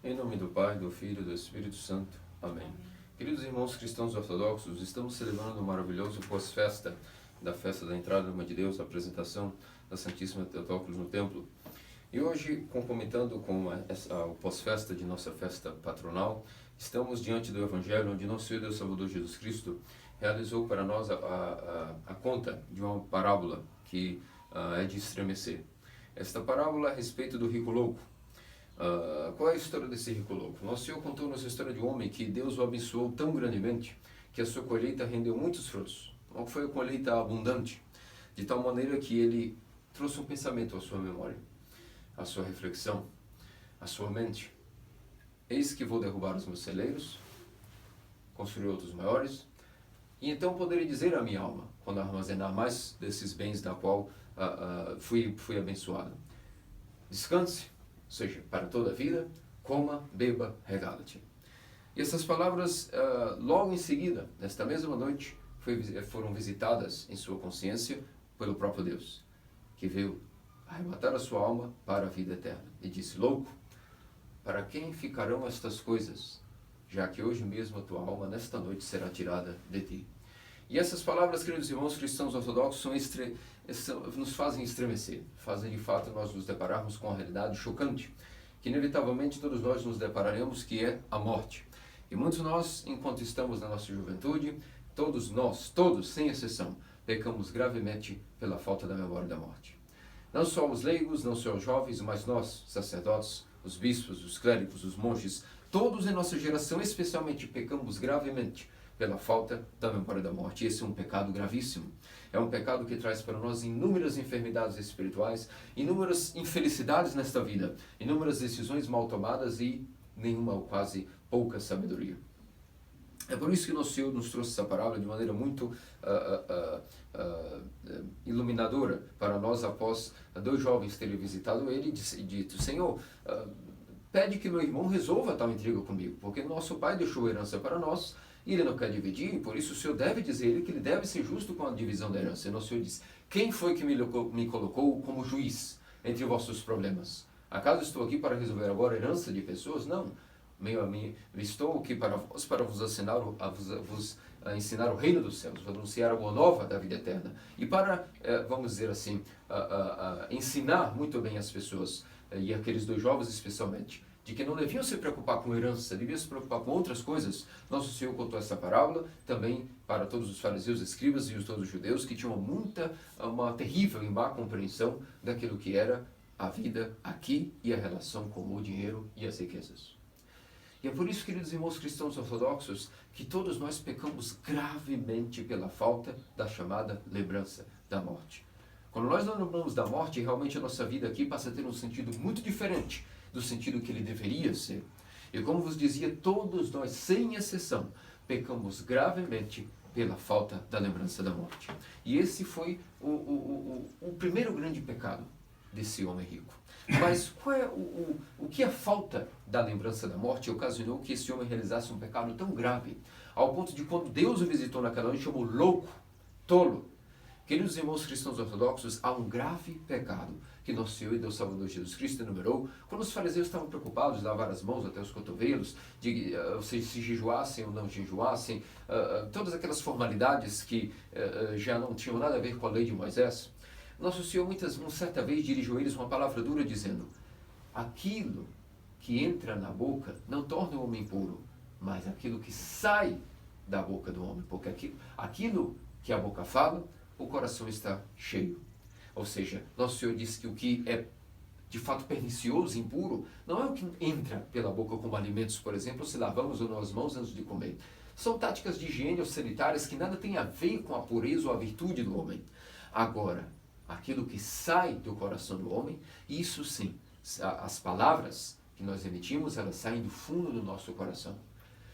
Em nome do Pai, do Filho e do Espírito Santo. Amém. Queridos irmãos cristãos ortodoxos, estamos celebrando o maravilhoso pós-festa da festa da entrada da Mãe de Deus, a apresentação da Santíssima Theotokos no templo. E hoje, concomitando com o pós-festa de nossa festa patronal, estamos diante do Evangelho, onde nosso Senhor Deus Salvador Jesus Cristo realizou para nós a conta de uma parábola que é de estremecer. Esta parábola é a respeito do rico louco. Qual é a história desse rico louco? Nosso Senhor contou-nos a história de um homem que Deus o abençoou tão grandemente que a sua colheita rendeu muitos frutos. Não foi uma colheita abundante, de tal maneira que ele trouxe um pensamento à sua memória, à sua reflexão, à sua mente. Eis que vou derrubar os meus celeiros, construir outros maiores, e então poderei dizer à minha alma, quando armazenar mais desses bens da qual fui abençoado: descanse, ou seja, para toda a vida, coma, beba, regala-te. E essas palavras, logo em seguida, nesta mesma noite, foram visitadas em sua consciência pelo próprio Deus, que veio arrebatar a sua alma para a vida eterna. E disse: louco, para quem ficarão estas coisas, já que hoje mesmo a tua alma, nesta noite, será tirada de ti? E essas palavras, queridos irmãos cristãos ortodoxos, nos fazem estremecer, fazem de fato nós nos depararmos com a realidade chocante, que inevitavelmente todos nós nos depararemos, que é a morte. E muitos de nós, enquanto estamos na nossa juventude, todos, sem exceção, pecamos gravemente pela falta da memória da morte. Não só os leigos, não só os jovens, mas nós, sacerdotes, os bispos, os clérigos, os monges, todos em nossa geração especialmente pecamos gravemente pela falta da memória da morte. Esse é um pecado gravíssimo. É um pecado que traz para nós inúmeras enfermidades espirituais, inúmeras infelicidades nesta vida, inúmeras decisões mal tomadas e nenhuma ou quase pouca sabedoria. É por isso que nosso Senhor nos trouxe essa parábola de maneira muito iluminadora para nós, após dois jovens terem visitado ele e dito: Senhor, pede que meu irmão resolva tal intriga comigo, porque nosso pai deixou herança para nós e ele não quer dividir, e por isso o Senhor deve dizer a ele que ele deve ser justo com a divisão da herança. E nosso Senhor diz: quem foi que me colocou como juiz entre vossos problemas? Acaso estou aqui para resolver agora a herança de pessoas? Não. Estou aqui para vos ensinar o reino dos céus, para anunciar a boa nova da vida eterna. E para, vamos dizer assim, ensinar muito bem as pessoas, e aqueles dois jovens especialmente, de que não deviam se preocupar com herança, deviam se preocupar com outras coisas. Nosso Senhor contou essa parábola também para todos os fariseus, escribas e todos os judeus que tinham uma terrível e má compreensão daquilo que era a vida aqui e a relação com o dinheiro e as riquezas. E é por isso, queridos irmãos cristãos ortodoxos, que todos nós pecamos gravemente pela falta da chamada lembrança da morte. Quando nós não lembramos da morte, realmente a nossa vida aqui passa a ter um sentido muito diferente do sentido que ele deveria ser. E como vos dizia, todos nós, sem exceção, pecamos gravemente pela falta da lembrança da morte. E esse foi o primeiro grande pecado desse homem rico. Mas qual é o que a falta da lembrança da morte ocasionou que esse homem realizasse um pecado tão grave, ao ponto de, quando Deus o visitou naquela noite, chamou louco, tolo? Queridos irmãos cristãos ortodoxos, há um grave pecado que nosso Senhor e Deus Salvador Jesus Cristo enumerou quando os fariseus estavam preocupados de lavar as mãos até os cotovelos, de se jejuassem ou não jejuassem, todas aquelas formalidades que já não tinham nada a ver com a lei de Moisés. Nosso Senhor, uma certa vez, dirigiu a eles uma palavra dura, dizendo: aquilo que entra na boca não torna o homem puro, mas aquilo que sai da boca do homem, porque aquilo que a boca fala, o coração está cheio. Ou seja, nosso Senhor disse que o que é de fato pernicioso, impuro, não é o que entra pela boca como alimentos, por exemplo, se lavamos ou não as mãos antes de comer. São táticas de higiene ou sanitárias que nada têm a ver com a pureza ou a virtude do homem. Agora, aquilo que sai do coração do homem, isso sim, as palavras que nós emitimos, elas saem do fundo do nosso coração.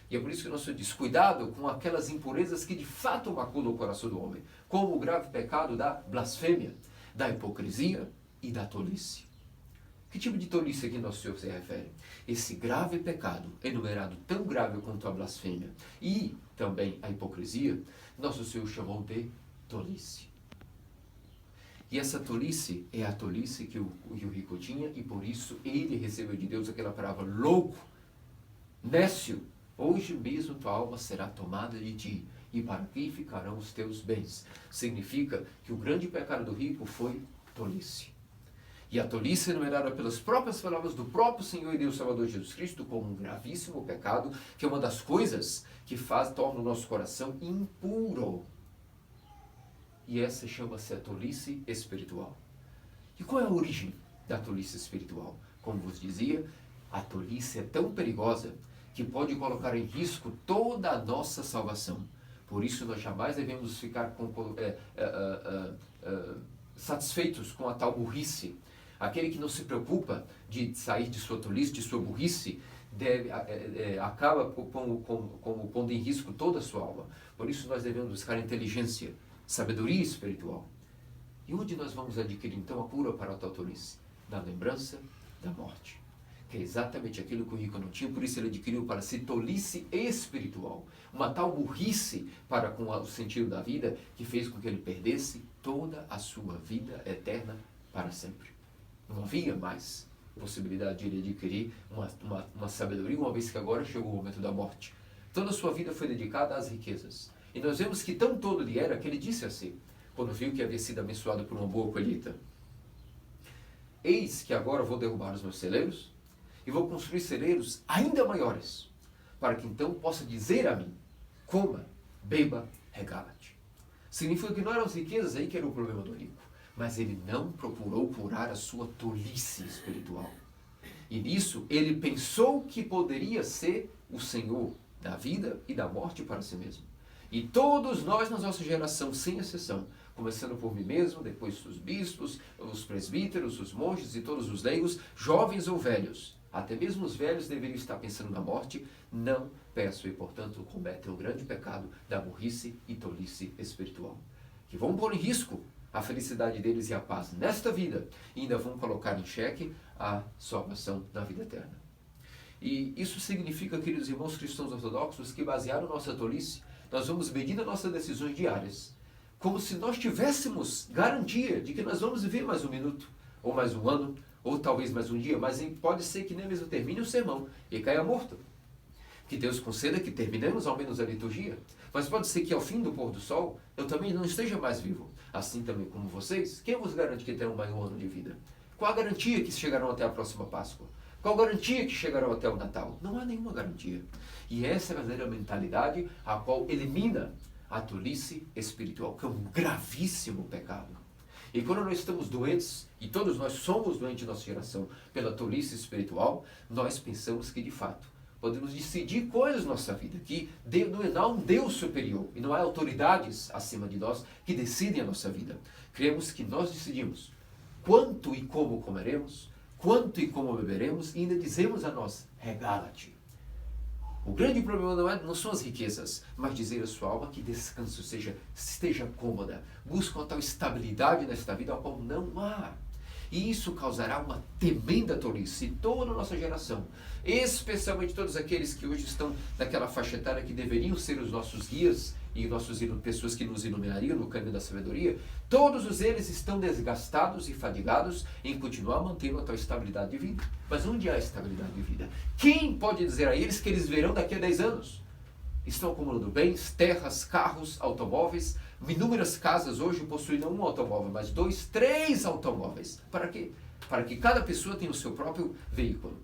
E é por isso que nós diz: cuidado com aquelas impurezas que de fato maculam o coração do homem, como o grave pecado da blasfêmia, da hipocrisia e da tolice. Que tipo de tolice aqui nosso Senhor se refere? Esse grave pecado, enumerado tão grave quanto a blasfêmia e também a hipocrisia, nosso Senhor chamou de tolice. E essa tolice é a tolice que o rico tinha, e por isso ele recebeu de Deus aquela palavra louco Nécio, hoje mesmo tua alma será tomada de ti, e para quem ficarão os teus bens? Significa que o grande pecado do rico foi tolice. E a tolice é enumerada pelas próprias palavras do próprio Senhor e Deus Salvador Jesus Cristo como um gravíssimo pecado, que é uma das coisas que torna o nosso coração impuro. E essa chama-se a tolice espiritual. E qual é a origem da tolice espiritual? Como vos dizia, a tolice é tão perigosa que pode colocar em risco toda a nossa salvação. Por isso nós jamais devemos ficar satisfeitos com a tal burrice. Aquele que não se preocupa de sair de sua tolice, de sua burrice, acaba como pondo em risco toda a sua alma. Por isso nós devemos buscar inteligência, sabedoria espiritual. E onde nós vamos adquirir então a cura para a tal tolice? Na lembrança da morte. Que é exatamente aquilo que o rico não tinha, por isso ele adquiriu para si tolice espiritual. Uma tal burrice para com o sentido da vida que fez com que ele perdesse toda a sua vida eterna para sempre. Não havia mais possibilidade de ele adquirir uma sabedoria, uma vez que agora chegou o momento da morte. Toda a sua vida foi dedicada às riquezas. E nós vemos que tão todo ele era que ele disse assim, quando viu que havia sido abençoado por uma boa colheita: eis que agora vou derrubar os meus celeiros e vou construir celeiros ainda maiores, para que então possa dizer a mim: coma, beba, regala-te. Significa que não eram as riquezas aí que era o problema do rico, mas ele não procurou curar a sua tolice espiritual. E nisso ele pensou que poderia ser o Senhor da vida e da morte para si mesmo. E todos nós na nossa geração, sem exceção, começando por mim mesmo, depois os bispos, os presbíteros, os monges e todos os leigos, jovens ou velhos, até mesmo os velhos deveriam estar pensando na morte, não peço e, portanto, cometem o grande pecado da burrice e tolice espiritual, que vão pôr em risco a felicidade deles e a paz nesta vida, e ainda vão colocar em xeque a salvação na vida eterna. E isso significa, queridos irmãos cristãos ortodoxos, que basearam nossa tolice, nós vamos medindo as nossas decisões diárias, como se nós tivéssemos garantia de que nós vamos viver mais um minuto, ou mais um ano, ou talvez mais um dia, mas pode ser que nem mesmo termine o sermão e caia morto. Que Deus conceda que terminemos ao menos a liturgia, mas pode ser que ao fim do pôr do sol eu também não esteja mais vivo. Assim também como vocês, quem vos garante que terão mais um ano de vida? Qual a garantia que chegarão até a próxima Páscoa? Qual a garantia que chegarão até o Natal? Não há nenhuma garantia. E essa é a verdadeira mentalidade a qual elimina a tolice espiritual, que é um gravíssimo pecado. E quando nós estamos doentes, e todos nós somos doentes em nossa geração pela tolice espiritual, nós pensamos que de fato podemos decidir coisas na nossa vida, que não há um Deus superior e não há autoridades acima de nós que decidem a nossa vida. Cremos que nós decidimos quanto e como comeremos, quanto e como beberemos, e ainda dizemos a nós: regala-te. O grande problema não são as riquezas, mas dizer a sua alma que descanse, ou seja, esteja cômoda. Busca uma tal estabilidade nesta vida, a qual não há. E isso causará uma tremenda tolice em toda a nossa geração, especialmente todos aqueles que hoje estão naquela faixa etária que deveriam ser os nossos guias e pessoas que nos iluminariam no caminho da sabedoria. Todos eles estão desgastados e fadigados em continuar mantendo a tal estabilidade de vida. Mas onde há estabilidade de vida? Quem pode dizer a eles que eles verão daqui a 10 anos? Estão acumulando bens, terras, carros, automóveis. Inúmeras casas hoje possuem não um automóvel, mas 2, 3 automóveis. Para quê? Para que cada pessoa tenha o seu próprio veículo,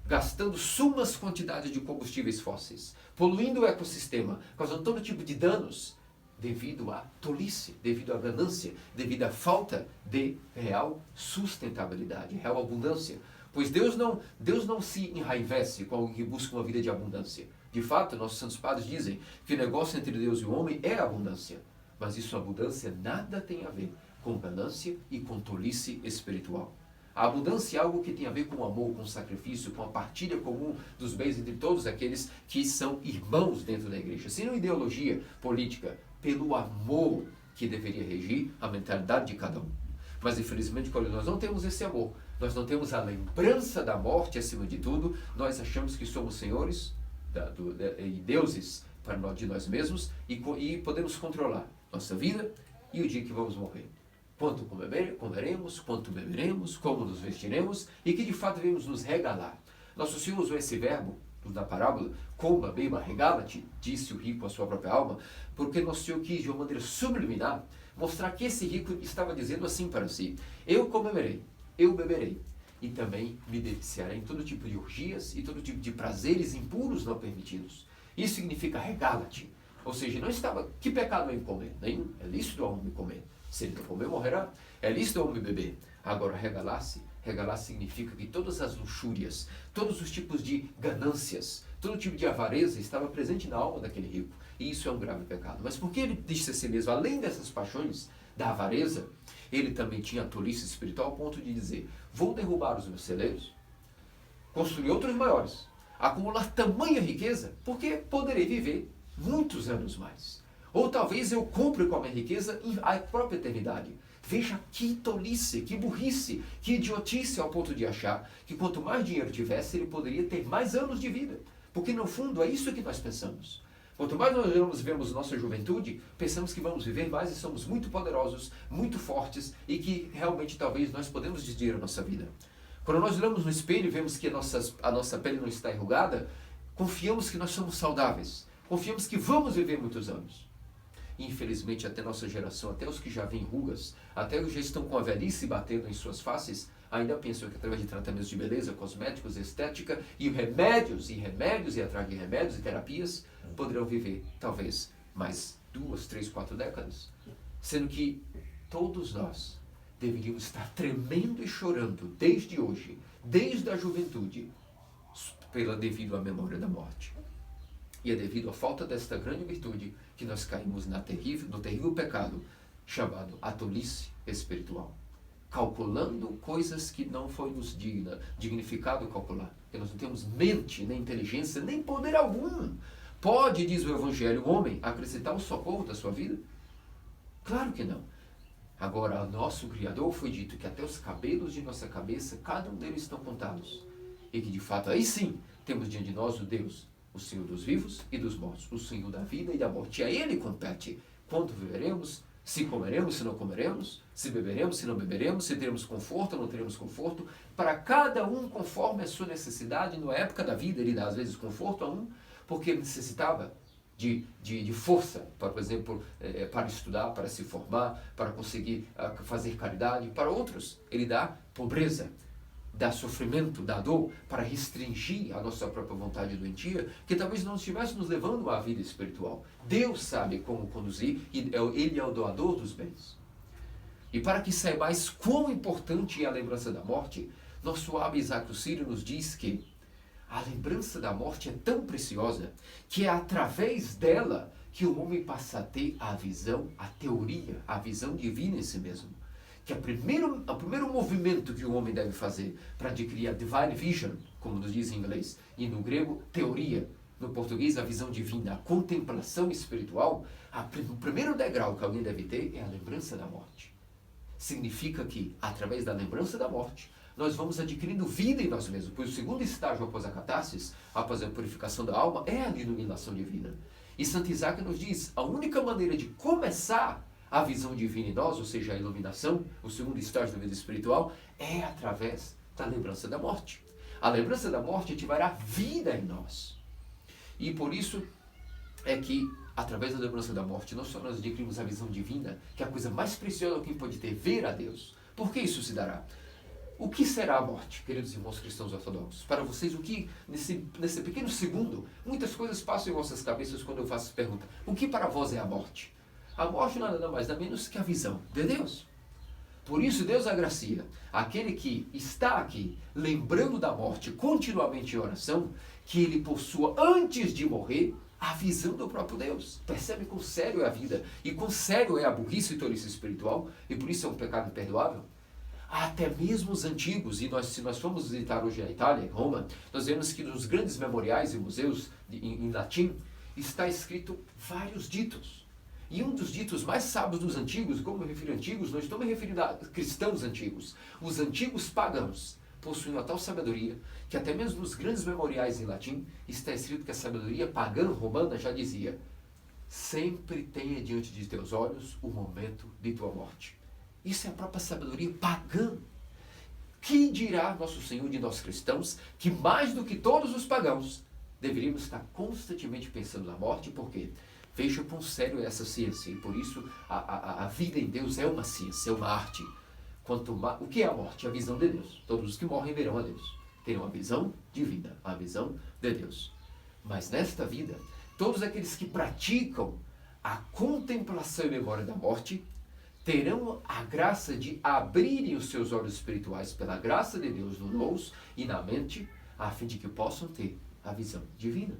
gastando sumas quantidades de combustíveis fósseis, poluindo o ecossistema, causando todo tipo de danos, devido à tolice, devido à ganância, devido à falta de real sustentabilidade, real abundância. Pois Deus não se enraivece com alguém que busca uma vida de abundância. De fato, nossos santos padres dizem que o negócio entre Deus e o homem é a abundância. Mas isso, a abundância, nada tem a ver com ganância e com tolice espiritual. A abundância é algo que tem a ver com o amor, com o sacrifício, com a partilha comum dos bens entre todos aqueles que são irmãos dentro da igreja. Sem uma ideologia política, pelo amor que deveria regir a mentalidade de cada um. Mas infelizmente, quando nós não temos esse amor, nós não temos a lembrança da morte acima de tudo, nós achamos que somos senhores e deuses de nós mesmos e podemos controlar nossa vida e o dia que vamos morrer. Quanto comeremos, quanto beberemos, como nos vestiremos e que de fato devemos nos regalar. Nosso Senhor usou esse verbo na parábola, coma, beba, regala-te, disse o rico à sua própria alma, porque Nosso Senhor quis, de uma maneira subliminar, mostrar que esse rico estava dizendo assim para si: eu comerei, eu beberei, e também me deliciarei em todo tipo de orgias e todo tipo de prazeres impuros não permitidos. Isso significa regala-te. Ou seja, não estava, que pecado é em comer? Nenhum. É lícito ao homem comer. Se ele não comer, morrerá. É lícito ao homem beber. Agora, regalar-se significa que todas as luxúrias, todos os tipos de ganâncias, todo tipo de avareza estava presente na alma daquele rico. E isso é um grave pecado. Mas porque ele disse a si mesmo, além dessas paixões, da avareza, ele também tinha a tolice espiritual ao ponto de dizer: vou derrubar os meus celeiros, construir outros maiores, acumular tamanha riqueza, porque poderei viver muitos anos mais. Ou talvez eu compre com a minha riqueza a própria eternidade. Veja que tolice, que burrice, que idiotice ao ponto de achar que quanto mais dinheiro tivesse, ele poderia ter mais anos de vida. Porque no fundo é isso que nós pensamos. Quanto mais nós vivemos nossa juventude, pensamos que vamos viver mais e somos muito poderosos, muito fortes e que realmente talvez nós podemos decidir a nossa vida. Quando nós olhamos no espelho e vemos que a nossa pele não está enrugada, confiamos que nós somos saudáveis, confiamos que vamos viver muitos anos. E, infelizmente, até nossa geração, até os que já vêm rugas, até os que já estão com a velhice batendo em suas faces, ainda pensam que através de tratamentos de beleza, cosméticos, estética e remédios, e atrás de remédios e terapias, poderão viver, talvez, mais 2, 3, 4 décadas. Sendo que todos nós deveríamos estar tremendo e chorando desde hoje, desde a juventude, devido à memória da morte. E é devido à falta desta grande virtude que nós caímos no terrível pecado chamado a tolice espiritual. Calculando coisas que não foi nos dignificado calcular. Porque nós não temos mente, nem inteligência, nem poder algum. Pode, diz o Evangelho, o homem acrescentar o socorro da sua vida? Claro que não. Agora, ao nosso Criador foi dito que até os cabelos de nossa cabeça, cada um deles estão contados. E que, de fato, aí sim, temos diante de nós o Deus, o Senhor dos vivos e dos mortos, o Senhor da vida e da morte. E a Ele compete quanto viveremos, se comeremos, se não comeremos, se beberemos, se não beberemos, se teremos conforto ou não teremos conforto, para cada um conforme a sua necessidade. Na época da vida, Ele dá às vezes conforto a um, porque ele necessitava de força, por exemplo, para estudar, para se formar, para conseguir fazer caridade. Para outros, Ele dá pobreza, dá sofrimento, dá dor, para restringir a nossa própria vontade doentia, que talvez não estivesse nos levando à vida espiritual. Deus sabe como conduzir e Ele é o doador dos bens. E para que saibais quão importante é a lembrança da morte, nosso sábio Isaac do Sírio nos diz que a lembrança da morte é tão preciosa que é através dela que o homem passa a ter a visão, a teoria, a visão divina em si mesmo. Que o primeiro movimento que o homem deve fazer para adquirir a divine vision, como nos diz em inglês, e no grego, teoria, no português, a visão divina, a contemplação espiritual, o primeiro degrau que alguém deve ter é a lembrança da morte. Significa que, através da lembrança da morte, nós vamos adquirindo vida em nós mesmos, pois o segundo estágio após a catarsis, após a purificação da alma, é a iluminação divina. E Santo Isaac nos diz, a única maneira de começar a visão divina em nós, ou seja, a iluminação, o segundo estágio da vida espiritual, é através da lembrança da morte. A lembrança da morte ativará vida em nós. E por isso é que, através da lembrança da morte, não só nós adquirimos a visão divina, que é a coisa mais preciosa que pode ter, ver a Deus. Por que isso se dará? O que será a morte, queridos irmãos cristãos ortodoxos? Para vocês, o que, nesse pequeno segundo, muitas coisas passam em vossas cabeças quando eu faço essa pergunta. O que para vós é a morte? A morte não é nada mais, nada menos que a visão de Deus. Por isso, Deus agracia aquele que está aqui, lembrando da morte continuamente em oração, que ele possua, antes de morrer, a visão do próprio Deus. Percebe quão sério é a vida e quão sério é a burrice e tolice espiritual, e por isso é um pecado imperdoável? Até mesmo os antigos, e se nós formos visitar hoje a Itália, Roma, nós vemos que nos grandes memoriais e museus em latim, está escrito vários ditos. E um dos ditos mais sábios dos antigos, como eu me refiro a antigos, não estou me referindo a cristãos antigos. Os antigos pagãos possuem uma tal sabedoria, que até mesmo nos grandes memoriais em latim, está escrito que a sabedoria pagã romana já dizia: sempre tenha diante de teus olhos o momento de tua morte. Isso é a própria sabedoria pagã. Que dirá nosso Senhor de nós cristãos, que mais do que todos os pagãos, deveríamos estar constantemente pensando na morte, porque veja quão sério é essa ciência, e por isso a vida em Deus é uma ciência, é uma arte. O que é a morte? A visão de Deus. Todos os que morrem verão a Deus. Terão a visão divina, a visão de Deus. Mas nesta vida, todos aqueles que praticam a contemplação e memória da morte terão a graça de abrirem os seus olhos espirituais pela graça de Deus no nous e na mente, a fim de que possam ter a visão divina.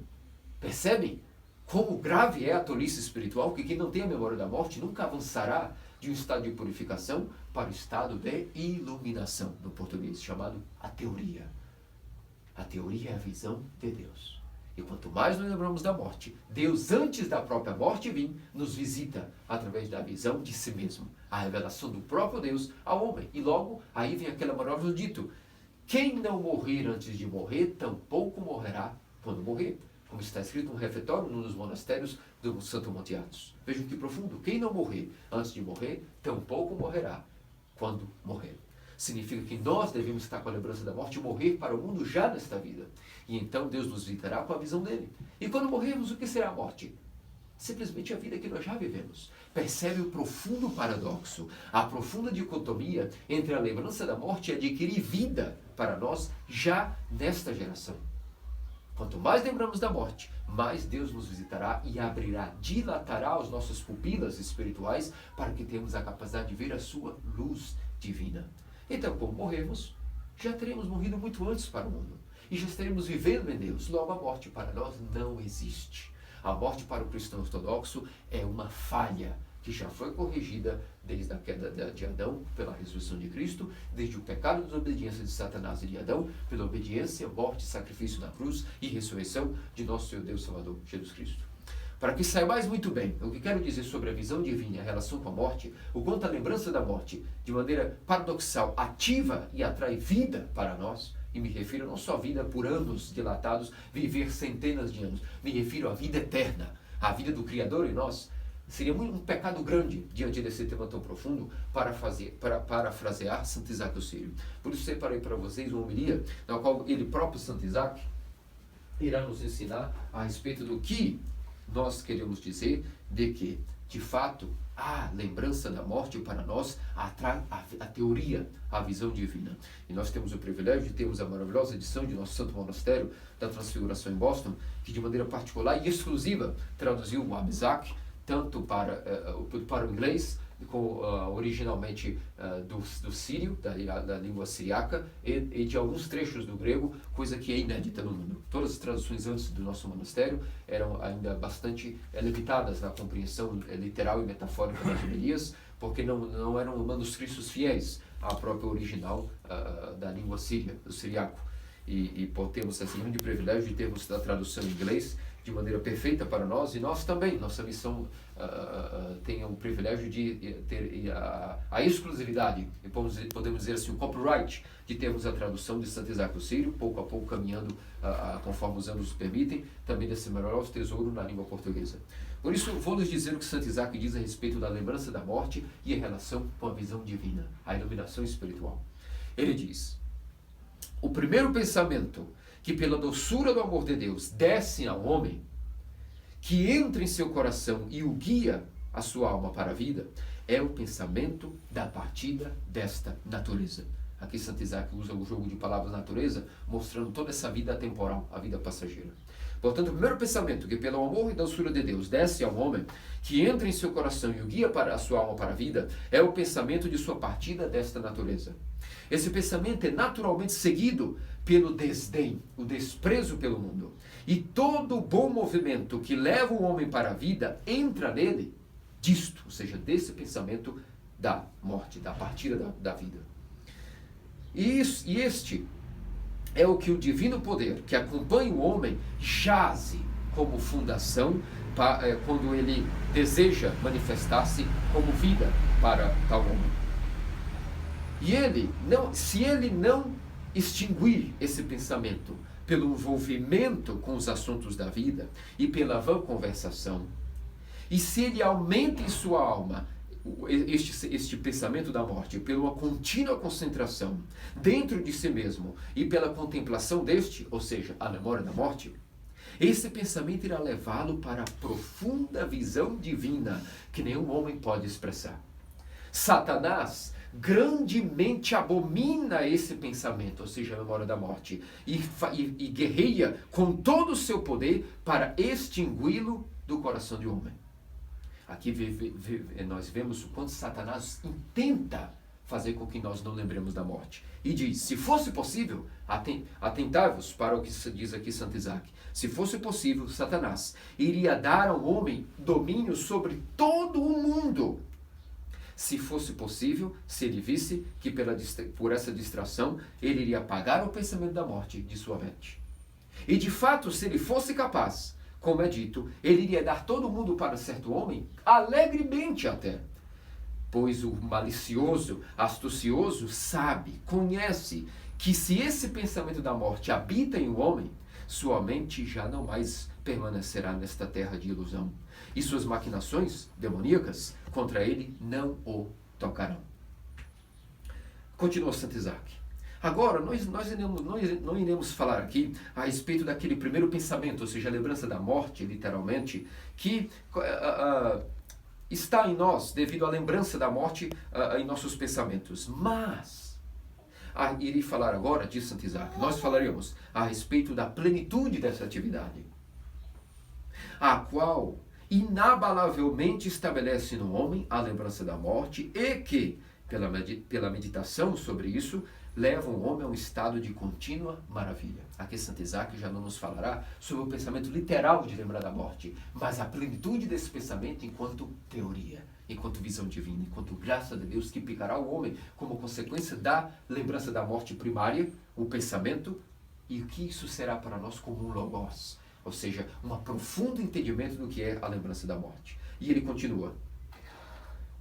Percebem como grave é a tolice espiritual? Que quem não tem a memória da morte nunca avançará de um estado de purificação para o estado de iluminação, no português chamado a teoria. A teoria é a visão de Deus. E quanto mais nos lembramos da morte, Deus, antes da própria morte vir, nos visita através da visão de si mesmo. A revelação do próprio Deus ao homem. E logo, aí vem aquele maravilhoso dito: quem não morrer antes de morrer, tampouco morrerá quando morrer. Como está escrito no refeitório, num dos monastérios do Santo Monte Athos. Vejam que profundo. Quem não morrer antes de morrer, tampouco morrerá quando morrer. Significa que nós devemos estar com a lembrança da morte e morrer para o mundo já nesta vida. E então Deus nos visitará com a visão dele. E quando morrermos, o que será a morte? Simplesmente a vida que nós já vivemos. Percebe o profundo paradoxo, a profunda dicotomia entre a lembrança da morte e adquirir vida para nós já nesta geração. Quanto mais lembramos da morte, mais Deus nos visitará e abrirá, dilatará as nossas pupilas espirituais para que tenhamos a capacidade de ver a sua luz divina. Então, quando morrermos, já teremos morrido muito antes para o mundo. E já estaremos vivendo em Deus. Logo, a morte para nós não existe. A morte para o cristão ortodoxo é uma falha que já foi corrigida desde a queda de Adão, pela ressurreição de Cristo, desde o pecado e desobediência de Satanás e de Adão, pela obediência, morte, sacrifício na cruz e ressurreição de nosso Senhor Deus Salvador, Jesus Cristo. Para que saibais muito bem o que quero dizer sobre a visão divina e a relação com a morte, o quanto a lembrança da morte, de maneira paradoxal, ativa e atrai vida para nós, e me refiro não só a vida por anos dilatados, viver centenas de anos, me refiro à vida eterna, à vida do Criador em nós. Seria um pecado grande diante desse tema tão profundo para parafrasear Santo Isaac do Sírio. Por isso separei para vocês uma homilia na qual ele próprio, Santo Isaac, irá nos ensinar a respeito do que nós queremos dizer de que, de fato, a lembrança da morte para nós atrai a teoria, a visão divina. E nós temos o privilégio de termos a maravilhosa edição de nosso Santo Monastério da Transfiguração em Boston, que de maneira particular e exclusiva traduziu o Abba Isaac, tanto para o inglês, originalmente do sírio, da língua siriaca, e de alguns trechos do grego, coisa que é inédita no mundo. Todas as traduções antes do nosso monastério eram ainda bastante limitadas na compreensão literal e metafórica das homilias, porque não eram manuscritos fiéis à própria original da língua síria, do siriaco. E temos esse grande privilégio de termos a tradução em inglês de maneira perfeita para nós, e nós também, nossa missão tem o privilégio de ter a exclusividade, e podemos dizer assim, o copyright, de termos a tradução de Santo Isaac do Sírio, pouco a pouco caminhando, conforme os anos permitem, também desse maravilhoso tesouro na língua portuguesa. Por isso, vou lhes dizer o que Santo Isaac diz a respeito da lembrança da morte e em relação com a visão divina, a iluminação espiritual. Ele diz: o primeiro pensamento que pela doçura do amor de Deus desce ao homem, que entra em seu coração e o guia a sua alma para a vida, é o pensamento da partida desta natureza. Aqui Santo Isaac usa o jogo de palavras natureza, mostrando toda essa vida temporal, a vida passageira. Portanto, o primeiro pensamento que pelo amor e doçura de Deus desce ao homem, que entra em seu coração e o guia para a sua alma para a vida, é o pensamento de sua partida desta natureza. Esse pensamento é naturalmente seguido pelo desdém, o desprezo pelo mundo. E todo bom movimento que leva o homem para a vida entra nele disto, ou seja, desse pensamento da morte, da partida da vida. E este é o que o divino poder que acompanha o homem jaze como fundação quando ele deseja manifestar-se como vida para tal homem. E se ele não extinguir esse pensamento pelo envolvimento com os assuntos da vida e pela vã conversação, e se ele aumenta em sua alma este pensamento da morte pela uma contínua concentração dentro de si mesmo e pela contemplação deste, ou seja, a memória da morte, Esse pensamento irá levá-lo para a profunda visão divina que nenhum homem pode expressar. Satanás grandemente abomina esse pensamento, ou seja, a memória da morte, e guerreia com todo o seu poder para extingui-lo do coração do homem. Aqui nós vemos o quanto Satanás intenta fazer com que nós não lembremos da morte. E diz, se fosse possível, atentai-vos para o que diz aqui Santo Isaac, se fosse possível, Satanás iria dar ao homem domínio sobre todo o mundo. Se fosse possível, se ele visse que por essa distração, ele iria apagar o pensamento da morte de sua mente. E de fato, se ele fosse capaz, como é dito, ele iria dar todo o mundo para certo homem, alegremente até. Pois o malicioso, astucioso, sabe, conhece, que se esse pensamento da morte habita em um homem, sua mente já não mais permanecerá nesta terra de ilusão. E suas maquinações demoníacas contra ele não o tocarão. Continua Santo Isaac. Agora, nós não iremos falar aqui a respeito daquele primeiro pensamento, ou seja, a lembrança da morte, literalmente, que está em nós devido à lembrança da morte em nossos pensamentos. Mas, irei falar agora, diz Santo Isaac, nós falaremos a respeito da plenitude dessa atividade, a qual inabalavelmente estabelece no homem a lembrança da morte e que, pela meditação sobre isso, leva o homem a um estado de contínua maravilha. Aqui Santo Isaac já não nos falará sobre o pensamento literal de lembrar da morte, mas a plenitude desse pensamento enquanto teoria, enquanto visão divina, enquanto graça de Deus que picará o homem como consequência da lembrança da morte primária, o pensamento, e o que isso será para nós como um logos, ou seja, um profundo entendimento do que é a lembrança da morte. E ele continua.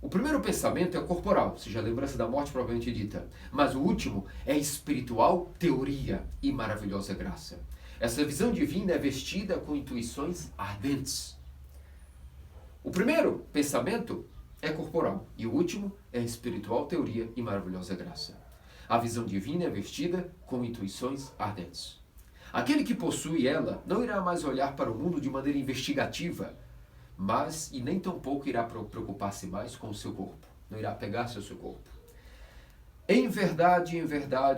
O primeiro pensamento é corporal, ou seja, a lembrança da morte propriamente dita. Mas o último é espiritual, teoria e maravilhosa graça. Essa visão divina é vestida com intuições ardentes. O primeiro pensamento é corporal e o último é espiritual, teoria e maravilhosa graça. A visão divina é vestida com intuições ardentes. Aquele que possui ela não irá mais olhar para o mundo de maneira investigativa, mas e nem tampouco irá preocupar-se mais com o seu corpo, não irá apegar-se ao seu corpo. Em verdade,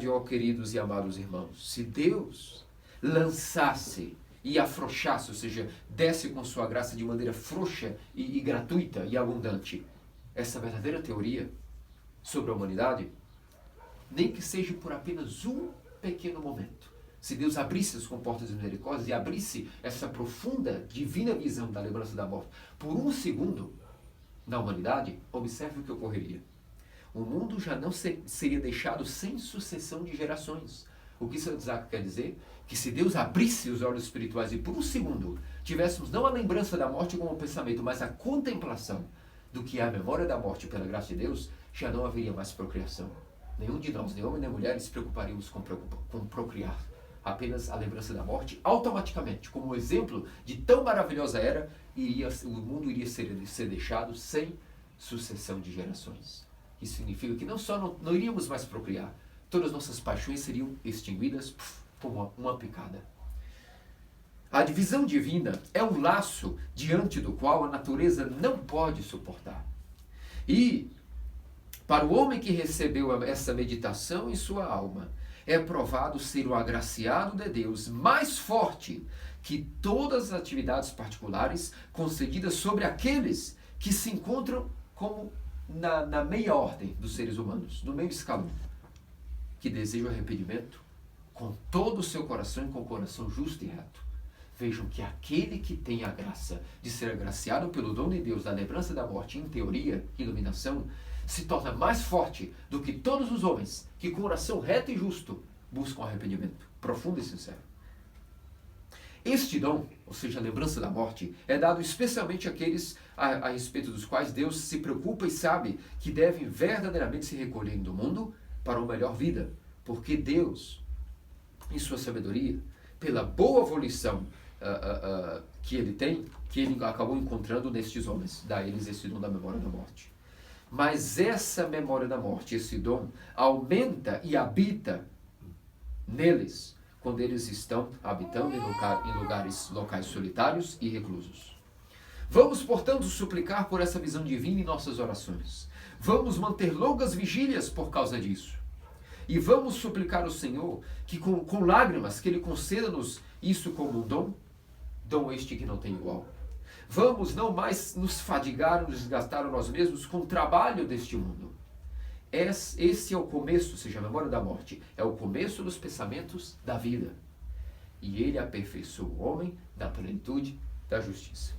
ó queridos e amados irmãos, se Deus lançasse e afrouxasse, ou seja, desse com sua graça de maneira frouxa e gratuita e abundante, essa verdadeira teoria sobre a humanidade, nem que seja por apenas um pequeno momento, se Deus abrisse as comportas de misericórdia e abrisse essa profunda, divina visão da lembrança da morte por um segundo na humanidade, observe o que ocorreria. O mundo já não seria deixado sem sucessão de gerações. O que Santo Isaac quer dizer? Que se Deus abrisse os olhos espirituais e por um segundo tivéssemos não a lembrança da morte como pensamento, mas a contemplação do que é a memória da morte pela graça de Deus, já não haveria mais procriação. Nenhum de nós, nem homem nem mulher, se preocuparíamos com procriar. Apenas a lembrança da morte, automaticamente, como exemplo de tão maravilhosa era, o mundo iria ser deixado sem sucessão de gerações. Isso significa que não só não iríamos mais procriar, todas as nossas paixões seriam extinguidas como uma picada. A divisão divina é um laço diante do qual a natureza não pode suportar. E, para o homem que recebeu essa meditação em sua alma, é provado ser o agraciado de Deus mais forte que todas as atividades particulares concedidas sobre aqueles que se encontram como na meia ordem dos seres humanos, no meio escalão, que desejam arrependimento com todo o seu coração e com o coração justo e reto. Vejam que aquele que tem a graça de ser agraciado pelo dom de Deus da lembrança da morte em teoria, iluminação, se torna mais forte do que todos os homens que com coração reto e justo buscam arrependimento profundo e sincero. Este dom, ou seja, a lembrança da morte, é dado especialmente àqueles a respeito dos quais Deus se preocupa e sabe que devem verdadeiramente se recolher do mundo para uma melhor vida, porque Deus, em sua sabedoria, pela boa volição que Ele tem, que Ele acabou encontrando nestes homens, dá a eles esse dom da memória da morte. Mas essa memória da morte, esse dom, aumenta e habita neles quando eles estão habitando em locais solitários e reclusos. Vamos, portanto, suplicar por essa visão divina em nossas orações. Vamos manter longas vigílias por causa disso. E vamos suplicar ao Senhor que com lágrimas que Ele conceda-nos isso como um dom este que não tem igual. Vamos não mais nos fadigar, nos desgastar a nós mesmos com o trabalho deste mundo. Esse é o começo, ou seja, a memória da morte, é o começo dos pensamentos da vida. E Ele aperfeiçoa o homem na plenitude da justiça.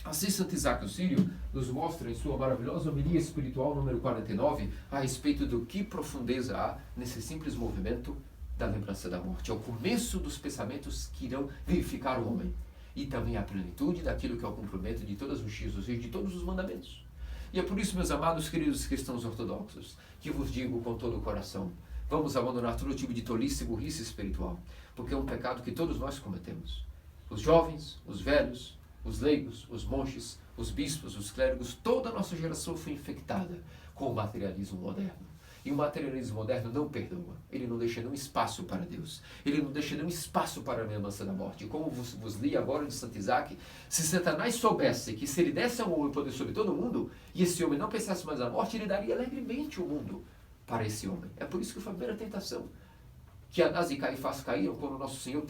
Assim, Santo Isaac o Sírio nos mostra em sua maravilhosa homilia espiritual número 49 a respeito do que profundeza há nesse simples movimento da lembrança da morte. É o começo dos pensamentos que irão vivificar o homem. E também a plenitude daquilo que é o cumprimento de todas as justiças, ou seja, de todos os mandamentos. E é por isso, meus amados queridos cristãos ortodoxos, que vos digo com todo o coração, vamos abandonar todo tipo de tolice e burrice espiritual, porque é um pecado que todos nós cometemos. Os jovens, os velhos, os leigos, os monges, os bispos, os clérigos, toda a nossa geração foi infectada com o materialismo moderno. E o materialismo moderno não perdoa. Ele não deixa nenhum espaço para Deus. Ele não deixa nenhum espaço para a lembrança da morte. Como vos li agora de Santo Isaac, se Satanás soubesse que se ele desse ao homem poder sobre todo o mundo, e esse homem não pensasse mais na morte, ele daria alegremente o mundo para esse homem. É por isso que foi a primeira tentação. Que Anás e Caifás caíram quando o nosso Senhor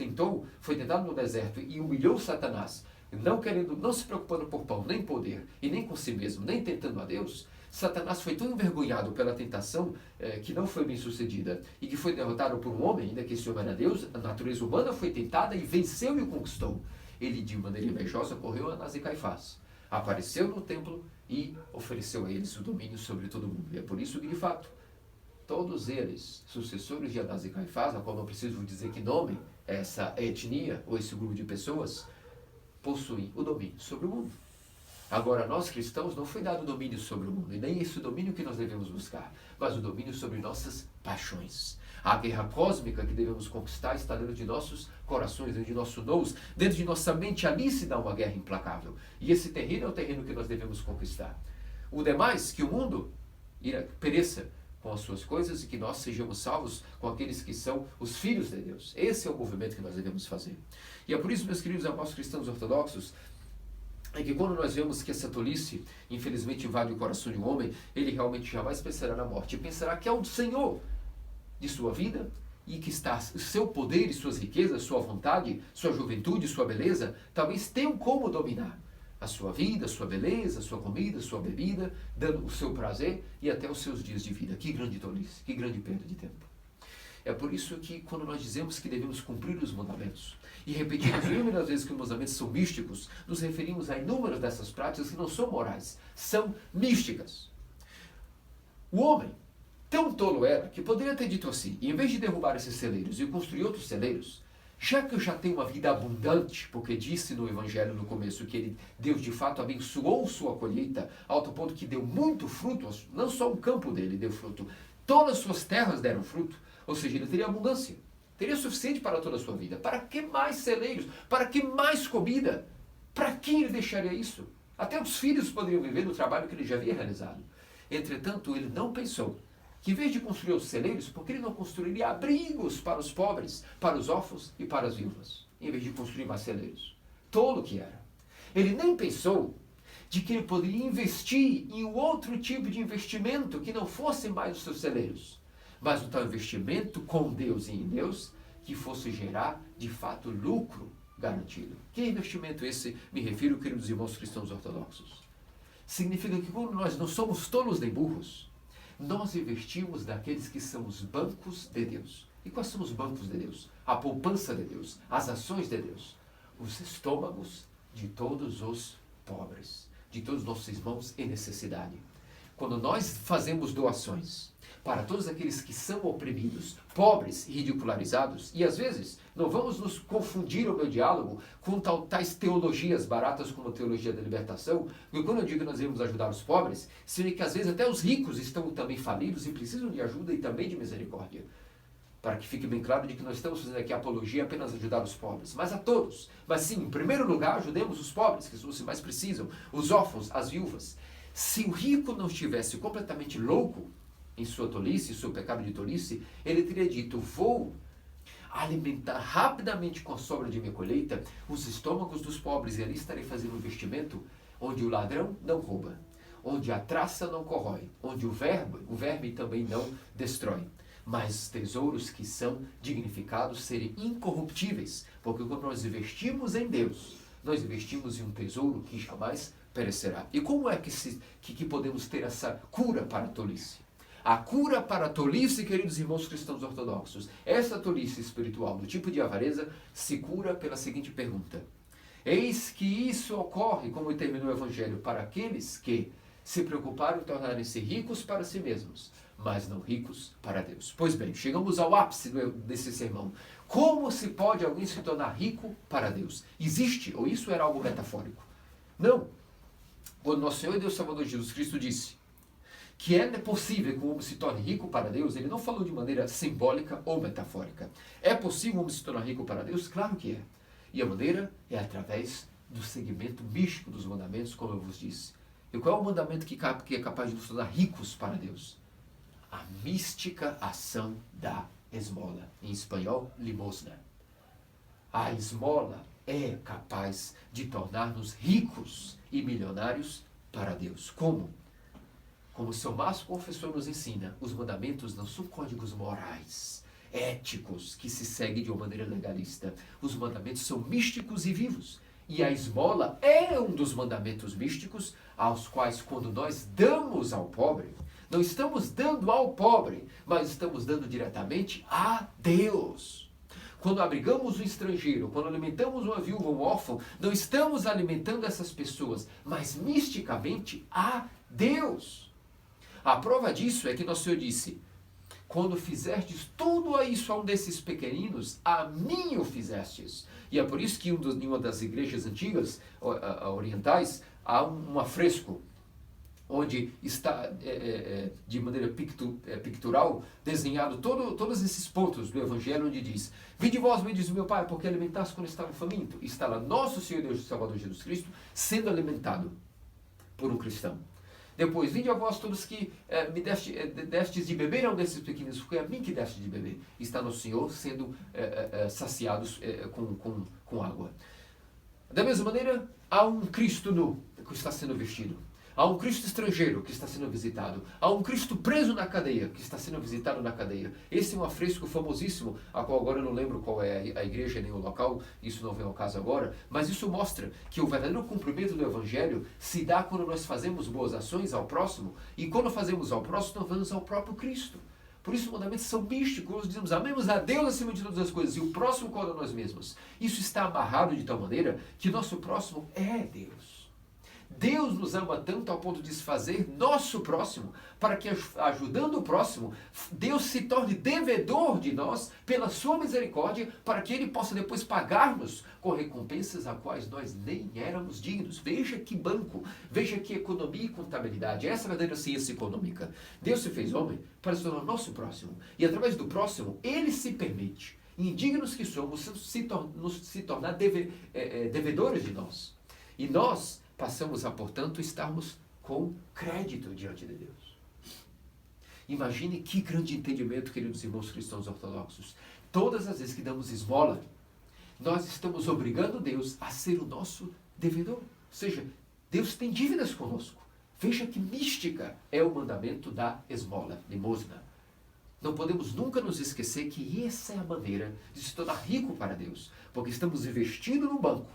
foi tentado no deserto e humilhou Satanás, não se preocupando por pão, nem poder, e nem com si mesmo, nem tentando a Deus. Satanás foi tão envergonhado pela tentação que não foi bem sucedida e que foi derrotado por um homem, ainda que esse homem era Deus. A natureza humana foi tentada e venceu e o conquistou. Ele, de maneira invejosa, correu a Anás e Caifás, apareceu no templo e ofereceu a eles o domínio sobre todo mundo. E é por isso que, de fato, todos eles, sucessores de Anás e Caifás, a qual não preciso dizer que nome essa etnia ou esse grupo de pessoas, possuem o domínio sobre o mundo. Agora, nós cristãos não foi dado domínio sobre o mundo, e nem esse domínio que nós devemos buscar, mas o domínio sobre nossas paixões. A guerra cósmica que devemos conquistar está dentro de nossos corações, dentro de nosso nous, dentro de nossa mente. Ali se dá uma guerra implacável. E esse terreno é o terreno que nós devemos conquistar. O demais, que o mundo pereça com as suas coisas e que nós sejamos salvos com aqueles que são os filhos de Deus. Esse é o movimento que nós devemos fazer. E é por isso, meus queridos irmãos cristãos ortodoxos, é que quando nós vemos que essa tolice, infelizmente, invade o coração de um homem, ele realmente jamais pensará na morte. E pensará que é o Senhor de sua vida e que está o seu poder e suas riquezas, sua vontade, sua juventude, sua beleza, talvez tenham como dominar a sua vida, sua beleza, sua comida, sua bebida, dando o seu prazer e até os seus dias de vida. Que grande tolice, que grande perda de tempo. É por isso que quando nós dizemos que devemos cumprir os mandamentos e repetimos inúmeras vezes que os mandamentos são místicos, nos referimos a inúmeras dessas práticas que não são morais, são místicas. O homem tão tolo era que poderia ter dito assim: em vez de derrubar esses celeiros e construir outros celeiros, já que eu já tenho uma vida abundante, porque disse no Evangelho no começo que Deus de fato abençoou sua colheita, ao ponto que deu muito fruto, não só o campo dele deu fruto, todas as suas terras deram fruto, ou seja, ele teria abundância, teria suficiente para toda a sua vida. Para que mais celeiros? Para que mais comida? Para quem ele deixaria isso? Até os filhos poderiam viver no trabalho que ele já havia realizado. Entretanto, ele não pensou que, em vez de construir os celeiros, porque ele não construiria abrigos para os pobres, para os órfãos e para as viúvas, em vez de construir mais celeiros. Tolo que era. Ele nem pensou de que ele poderia investir em outro tipo de investimento que não fosse mais os seus celeiros, mas um tal investimento com Deus e em Deus que fosse gerar, de fato, lucro garantido. Que investimento esse me refiro, queridos irmãos cristãos ortodoxos? Significa que quando nós não somos tolos nem burros, nós investimos naqueles que são os bancos de Deus. E quais são os bancos de Deus? A poupança de Deus, as ações de Deus, os estômagos de todos os pobres, de todos os nossos irmãos em necessidade. Quando nós fazemos doações para todos aqueles que são oprimidos, pobres e ridicularizados, e às vezes não vamos nos confundir o meu diálogo com tais teologias baratas como a teologia da libertação, porque quando eu digo que nós devemos ajudar os pobres, significa que às vezes até os ricos estão também falidos e precisam de ajuda e também de misericórdia. Para que fique bem claro de que nós estamos fazendo aqui a apologia apenas ajudar os pobres, mas a todos. Mas sim, em primeiro lugar, ajudemos os pobres, que são os que mais precisam, os órfãos, as viúvas. Se o rico não estivesse completamente louco em sua tolice, em seu pecado de tolice, ele teria dito: vou alimentar rapidamente com a sobra de minha colheita os estômagos dos pobres, e ali estarei fazendo um investimento onde o ladrão não rouba, onde a traça não corrói, onde o verme também não destrói, mas tesouros que são dignificados, serem incorruptíveis, porque quando nós investimos em Deus, nós investimos em um tesouro que jamais perecerá. E como é que podemos ter essa cura para a tolice? A cura para a tolice, queridos irmãos cristãos ortodoxos, essa tolice espiritual do tipo de avareza, se cura pela seguinte pergunta: eis que isso ocorre, como terminou o Evangelho, para aqueles que se preocuparam em tornarem-se ricos para si mesmos, mas não ricos para Deus. Pois bem, chegamos ao ápice desse sermão. Como se pode alguém se tornar rico para Deus? Existe, ou isso era algo metafórico? Não. Quando nosso Senhor e Deus Salvador Jesus Cristo disse que é possível que o homem se torne rico para Deus, ele não falou de maneira simbólica ou metafórica. É possível o homem se tornar rico para Deus? Claro que é. E a maneira é através do seguimento místico dos mandamentos, como eu vos disse. E qual é o mandamento que é capaz de nos tornar ricos para Deus? A mística ação da esmola. Em espanhol, limosna. A esmola é capaz de tornar-nos ricos e milionários para Deus. Como? Como o São Márcio Confessor nos ensina, os mandamentos não são códigos morais, éticos, que se seguem de uma maneira legalista. Os mandamentos são místicos e vivos. E a esmola é um dos mandamentos místicos aos quais, quando nós damos ao pobre, não estamos dando ao pobre, mas estamos dando diretamente a Deus. Quando abrigamos um estrangeiro, quando alimentamos uma viúva, um órfão, não estamos alimentando essas pessoas, mas misticamente a Deus. A prova disso é que nosso Senhor disse: quando fizerdes tudo isso a um desses pequeninos, a mim o fizestes. E é por isso que em uma das igrejas antigas, orientais, há um afresco, onde está, de maneira pictural, desenhado todos esses pontos do Evangelho, onde diz: vinde vós, me diz o meu Pai, porque alimentaste quando estava faminto. E está lá nosso Senhor Deus e Salvador Jesus Cristo sendo alimentado por um cristão. Depois, vinde a vós todos que me destes de beber a um desses pequenos, porque é a mim que deste de beber. Está no Senhor sendo saciados com água. Da mesma maneira, há um Cristo nu que está sendo vestido. Há um Cristo estrangeiro que está sendo visitado. Há um Cristo preso na cadeia que está sendo visitado na cadeia. Esse é um afresco famosíssimo, a qual agora eu não lembro qual é a igreja nem o local, isso não vem ao caso agora, mas isso mostra que o verdadeiro cumprimento do Evangelho se dá quando nós fazemos boas ações ao próximo, e quando fazemos ao próximo, nós fazemos ao próprio Cristo. Por isso os mandamentos são místicos, nós dizemos: amemos a Deus acima de todas as coisas e o próximo como a nós mesmos. Isso está amarrado de tal maneira que nosso próximo é Deus. Deus nos ama tanto ao ponto de se fazer nosso próximo, para que, ajudando o próximo, Deus se torne devedor de nós pela sua misericórdia, para que Ele possa depois pagar-nos com recompensas a quais nós nem éramos dignos. Veja que banco, veja que economia e contabilidade, essa é a verdadeira ciência econômica. Deus se fez homem para se tornar nosso próximo, e através do próximo, Ele se permite, indignos que somos, se tornar devedores de nós. E nós passamos a, portanto, estarmos com crédito diante de Deus. Imagine que grande entendimento, queridos irmãos cristãos ortodoxos. Todas as vezes que damos esmola, nós estamos obrigando Deus a ser o nosso devedor. Ou seja, Deus tem dívidas conosco. Veja que mística é o mandamento da esmola, limosna. Não podemos nunca nos esquecer que essa é a maneira de se tornar rico para Deus, porque estamos investindo no banco,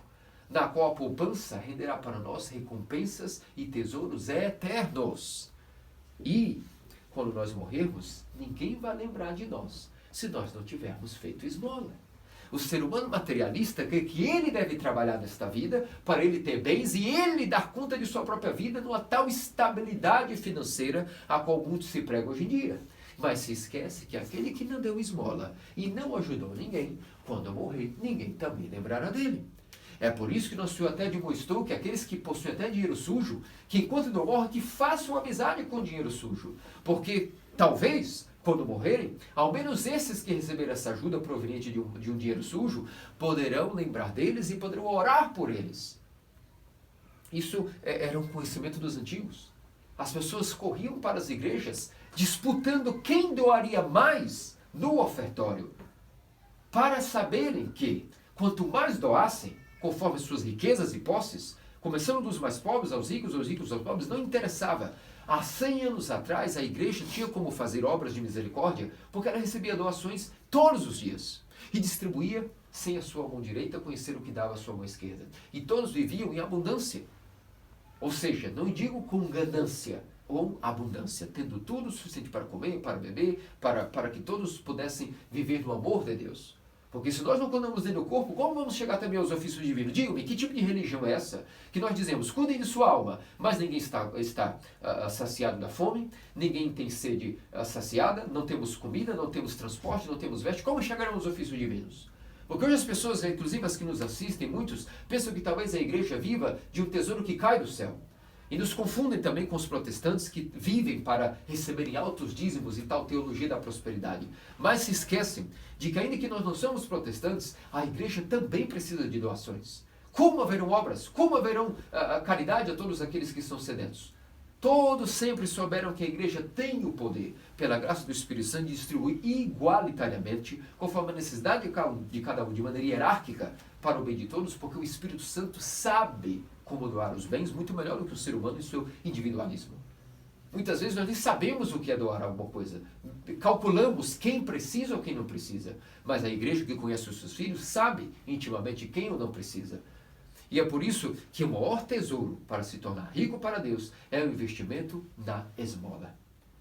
na qual a poupança renderá para nós recompensas e tesouros eternos. E, quando nós morrermos, ninguém vai lembrar de nós, se nós não tivermos feito esmola. O ser humano materialista crê que ele deve trabalhar nesta vida para ele ter bens e ele dar conta de sua própria vida numa tal estabilidade financeira a qual muitos se pregam hoje em dia. Mas se esquece que aquele que não deu esmola e não ajudou ninguém, quando morrer, ninguém também lembrará dele. É por isso que nosso Senhor até demonstrou que aqueles que possuem até dinheiro sujo, que enquanto não morram, que façam amizade com o dinheiro sujo. Porque talvez, quando morrerem, ao menos esses que receberam essa ajuda proveniente de um dinheiro sujo, poderão lembrar deles e poderão orar por eles. Isso era um conhecimento dos antigos. As pessoas corriam para as igrejas disputando quem doaria mais no ofertório. para saberem que, quanto mais doassem, conforme suas riquezas e posses, começando dos mais pobres aos ricos aos pobres, não interessava. Há 100 anos atrás, a igreja tinha como fazer obras de misericórdia, porque ela recebia doações todos os dias e distribuía sem a sua mão direita conhecer o que dava a sua mão esquerda. E todos viviam em abundância. Ou seja, não digo com ganância, ou abundância, tendo tudo o suficiente para comer, para beber, para que todos pudessem viver no amor de Deus. Porque se nós não cuidamos dele do corpo, como vamos chegar também aos ofícios divinos? Diga-me, que tipo de religião é essa? Que nós dizemos, cuidem de sua alma, mas ninguém está saciado da fome, ninguém tem sede saciada, não temos comida, não temos transporte, não temos veste. Como chegarão aos ofícios divinos? Porque hoje as pessoas, inclusive as que nos assistem, muitos, pensam que talvez a igreja viva de um tesouro que cai do céu. E nos confundem também com os protestantes que vivem para receberem altos dízimos e tal teologia da prosperidade. Mas se esquecem de que ainda que nós não somos protestantes, a igreja também precisa de doações. Como haverão obras? Como haverão caridade a todos aqueles que são sedentos? Todos sempre souberam que a igreja tem o poder, pela graça do Espírito Santo, de distribuir igualitariamente, conforme a necessidade de cada um, de maneira hierárquica, para o bem de todos, porque o Espírito Santo sabe como doar os bens muito melhor do que o ser humano em seu individualismo. Muitas vezes nós nem sabemos o que é doar alguma coisa. Calculamos quem precisa ou quem não precisa. Mas a igreja que conhece os seus filhos sabe intimamente quem ou não precisa. E é por isso que o maior tesouro para se tornar rico para Deus é o investimento na esmola.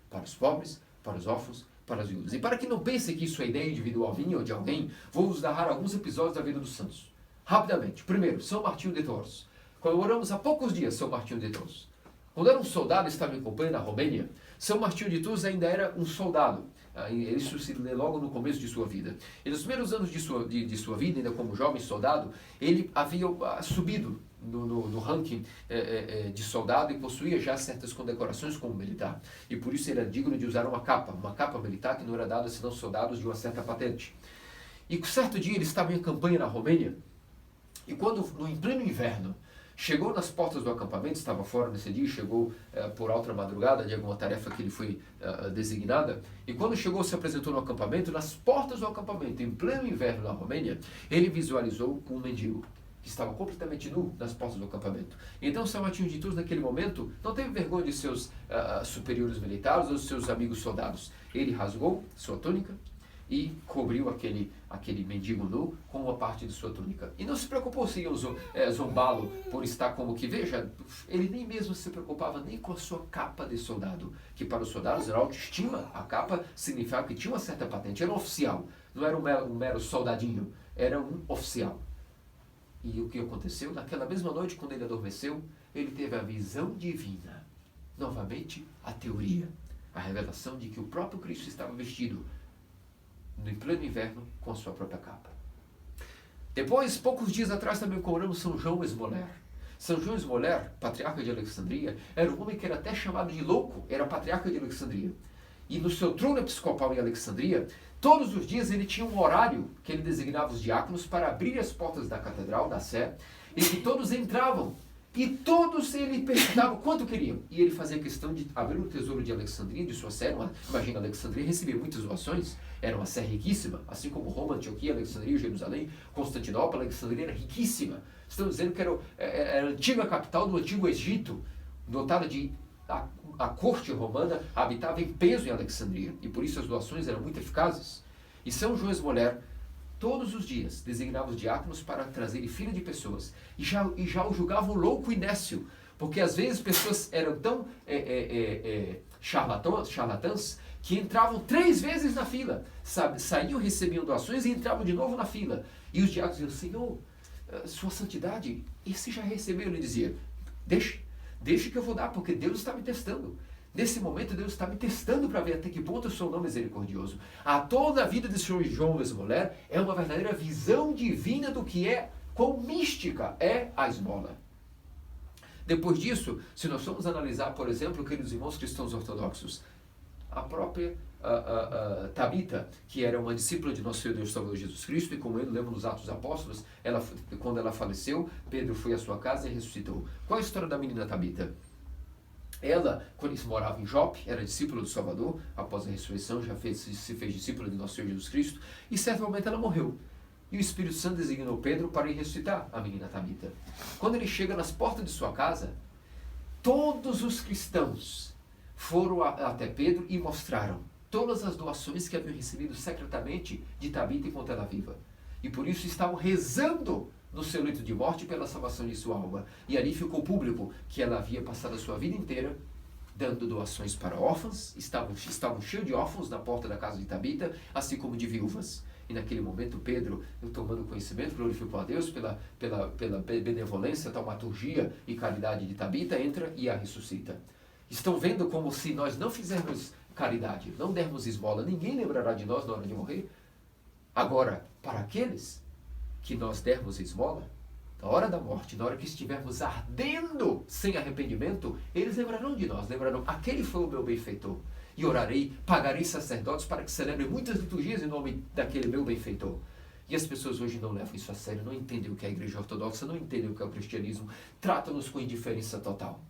Para os pobres, para os órfãos, para os viúvos. E para que não pensem que isso é ideia individual minha ou de alguém, vou vos narrar alguns episódios da vida dos santos. Rapidamente. Primeiro, São Martinho de Tours. Comemoramos há poucos dias São Martinho de Tours. Quando era um soldado, estava em campanha na Romênia, São Martinho de Tours ainda era um soldado. Isso se lê logo no começo de sua vida. E nos primeiros anos de sua vida, ainda como jovem soldado, ele havia subido no ranking de soldado e possuía já certas condecorações como militar. E por isso ele era digno de usar uma capa militar que não era dada senão soldados de uma certa patente. E certo dia ele estava em campanha na Romênia, e quando, em pleno inverno, chegou nas portas do acampamento, estava fora nesse dia, chegou por alta madrugada de alguma tarefa que lhe foi designada, e quando chegou, se apresentou no acampamento, nas portas do acampamento, em pleno inverno na Romênia, ele visualizou um mendigo, que estava completamente nu nas portas do acampamento. Então São Martinho de Tours, naquele momento, não teve vergonha de seus superiores militares ou de seus amigos soldados. Ele rasgou sua túnica e cobriu aquele mendigo nu com uma parte de sua túnica. E não se preocupou se iam zombá-lo por estar como que, veja, ele nem mesmo se preocupava nem com a sua capa de soldado, que para os soldados era autoestima. A capa significava que tinha uma certa patente, era um oficial, não era um mero soldadinho, era um oficial. E o que aconteceu? Naquela mesma noite, quando ele adormeceu, ele teve a visão divina. Novamente, a teoria, a revelação de que o próprio Cristo estava vestido no pleno inverno com a sua própria capa. Depois, poucos dias atrás, também comemoramos São João Esmoler. São João Esmoler, patriarca de Alexandria, era um homem que era até chamado de louco, era patriarca de Alexandria. E no seu trono episcopal em Alexandria, todos os dias ele tinha um horário que ele designava os diáconos para abrir as portas da catedral, da Sé, e que todos entravam. E todos ele perguntavam quanto queriam. E ele fazia questão de abrir o tesouro de Alexandria, de sua sé. Imagina, Alexandria recebia muitas doações, era uma sé riquíssima, assim como Roma, Antioquia, Alexandria, Jerusalém, Constantinopla. Alexandria era riquíssima. Estamos dizendo que era a antiga capital do antigo Egito. Notado de a corte romana habitava em peso em Alexandria, e por isso as doações eram muito eficazes. E São João Esmoler, todos os dias, designava os diáconos para trazerem fila de pessoas. E já o julgavam louco e nécio, porque às vezes pessoas eram tão charlatãs que entravam 3 vezes na fila, sabe? Saíam, recebiam doações e entravam de novo na fila. E os diáconos diziam, Senhor, sua santidade, esse já recebeu. Ele dizia, deixe que eu vou dar, porque Deus está me testando. Nesse momento, Deus está me testando para ver até que ponto eu sou não misericordioso. Toda a vida de São João Esmoler é uma verdadeira visão divina do que é, quão mística é a esmola. Depois disso, se nós formos analisar, por exemplo, queridos irmãos cristãos ortodoxos, a própria Tabita, que era uma discípula de nosso Senhor Deus Salvador Jesus Cristo, e como ele lemos nos Atos dos Apóstolos, quando ela faleceu, Pedro foi à sua casa e ressuscitou. Qual a história da menina Tabita? Ela, quando morava em Jope, era discípula do Salvador, após a ressurreição, se fez discípula de nosso Senhor Jesus Cristo, e em certo momento ela morreu. E o Espírito Santo designou Pedro para ir ressuscitar a menina Tabita. Quando ele chega nas portas de sua casa, todos os cristãos foram até Pedro e mostraram todas as doações que haviam recebido secretamente de Tabita enquanto ela viva. E por isso estavam rezando no seu leito de morte pela salvação de sua alma. E ali ficou público que ela havia passado a sua vida inteira dando doações para órfãos, estavam cheios de órfãos na porta da casa de Tabita, assim como de viúvas. E naquele momento Pedro, tomando conhecimento, glorificou a Deus pela benevolência, taumaturgia e caridade de Tabita, entra e a ressuscita. Estão vendo como se nós não fizermos caridade, não dermos esmola, ninguém lembrará de nós na hora de morrer? Agora, para aqueles que nós dermos esmola, na hora da morte, na hora que estivermos ardendo sem arrependimento, eles lembrarão de nós, lembrarão, aquele foi o meu benfeitor. E orarei, pagarei sacerdotes para que celebrem muitas liturgias em nome daquele meu benfeitor. E as pessoas hoje não levam isso a sério, não entendem o que é a igreja ortodoxa, não entendem o que é o cristianismo, tratam-nos com indiferença total.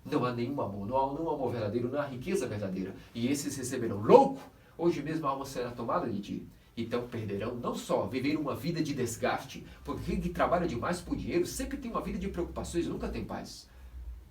Não há nenhum amor, não há nenhum amor verdadeiro, não há riqueza verdadeira. E esses receberão louco, hoje mesmo a alma será tomada de ti. Então perderão não só viver uma vida de desgaste, porque quem trabalha demais por dinheiro sempre tem uma vida de preocupações, nunca tem paz.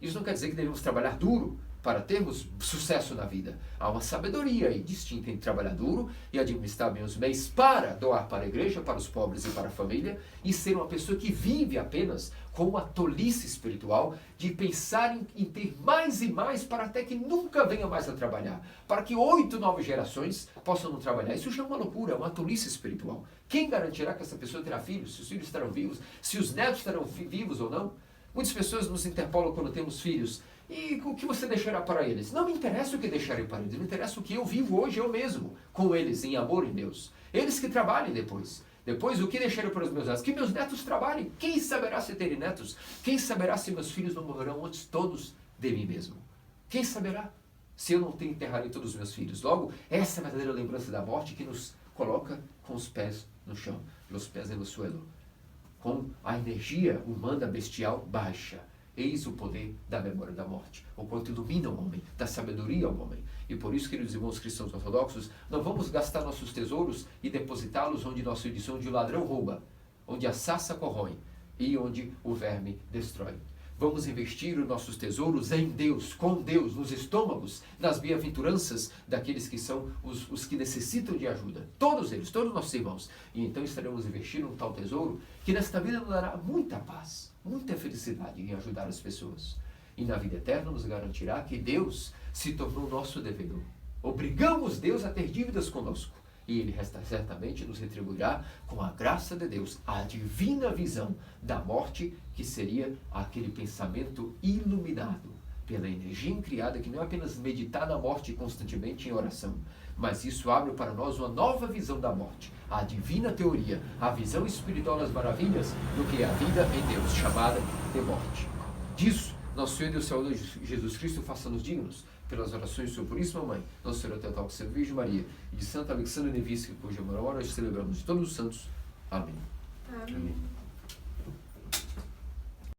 Isso não quer dizer que devemos trabalhar duro para termos sucesso na vida. Há uma sabedoria aí distinta entre trabalhar duro e administrar bem os bens para doar para a igreja, para os pobres e para a família, e ser uma pessoa que vive apenas com uma tolice espiritual de pensar em ter mais e mais para até que nunca venha mais a trabalhar. Para que 8, 9 gerações possam não trabalhar. Isso já é uma loucura, é uma tolice espiritual. Quem garantirá que essa pessoa terá filhos? Se os filhos estarão vivos? Se os netos estarão vivos ou não? Muitas pessoas nos interpelam quando temos filhos. E o que você deixará para eles? Não me interessa o que deixarei para eles, me interessa o que eu vivo hoje eu mesmo, com eles, em amor em Deus. Eles que trabalhem depois. Depois, o que deixarei para os meus netos? Que meus netos trabalhem. Quem saberá se terem netos? Quem saberá se meus filhos não morrerão antes todos de mim mesmo? Quem saberá se eu não enterrarei todos os meus filhos? Logo, essa é a verdadeira lembrança da morte que nos coloca com os pés no chão, os pés no suelo, com a energia humana bestial baixa. Eis o poder da memória da morte, o quanto ilumina o homem, dá sabedoria ao homem. E por isso, queridos irmãos cristãos ortodoxos, não vamos gastar nossos tesouros e depositá-los onde o ladrão rouba, onde a sarça corrói e onde o verme destrói. Vamos investir os nossos tesouros em Deus, com Deus, nos estômagos, nas bem-aventuranças daqueles que são os que necessitam de ajuda. Todos eles, todos nossos irmãos. E então estaremos investindo um tal tesouro que nesta vida nos dará muita paz, muita felicidade em ajudar as pessoas. E na vida eterna nos garantirá que Deus se tornou nosso devedor. Obrigamos Deus a ter dívidas conosco. E Ele certamente nos retribuirá com a graça de Deus, a divina visão da morte, que seria aquele pensamento iluminado pela energia incriada, que não é apenas meditar na morte constantemente em oração, mas isso abre para nós uma nova visão da morte, a divina teoria, a visão espiritual das maravilhas do que é a vida em Deus, chamada de morte. Disso, nosso Senhor e Deus Salvador Jesus Cristo faça-nos dignos, pelas orações de sua puríssima Mãe, Nossa Senhora Teotocos, Sempre Virgem Maria, e de Santa Alexandra Nevsky, cuja memória nós celebramos de todos os santos. Amém. Amém.